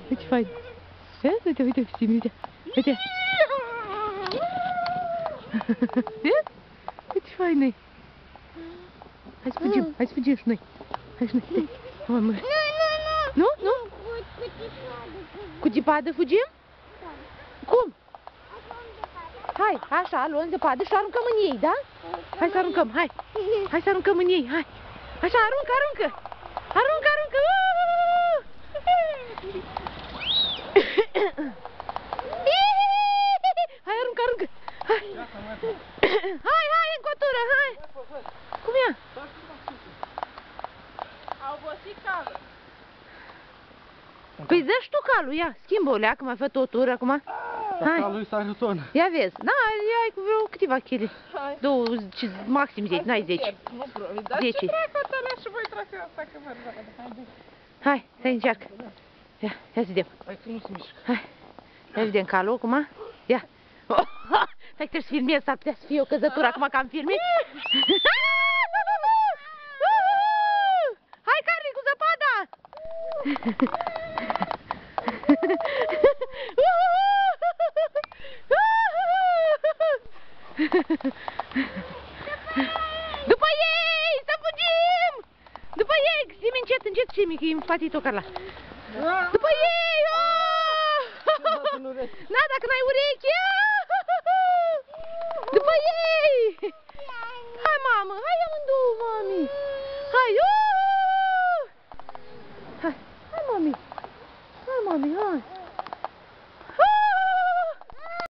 Ce fain. Uite, uite, Simi, uite. Uite. Uite ce fain e. Hai să fugim, hai să fugim și noi. Hai și noi. Nu. Nu? Nu? Cu țipadă fugim? Cum? Hai, așa, luăm zăpadă și aruncăm în ei, da? Hai să aruncăm, hai. Hai să aruncăm în ei, hai. Așa, aruncă, aruncă. Aruncă, aruncă. Hai, aruncă, aruncă. Hai. Hai, hai, încotură, hai. Cum e? Au obosit calul. Păi dă-și tu calul, ia, schimbă-o leacă, mai fă o tură acum. Hai. Calul îi sare ton. Ia vezi, da, ai cu vreo câteva chile. 20, maxim 10, n-ai 10. Nu provi, dar 10. ce treacă alea și voi trage asta că mă rog. Hai, să încearcă. Ia, ia să vedem. Hai că nu se mișcă. Hai, ia vedem calul acum. Ia. Stai, trebuie să filmez, s-ar putea să fie o căzătură acum că am filmat. Hai, Carli, cu zăpada! După ei! Să fugim! După ei! Zi-mi încet, încet, Simi, că e în spate Carla. După ei! Na, dacă n-ai urechi! După ei! Hai, mamă! Hai amândouă, mami! Hai! Hai, hai, mami! Hai, mami, hai!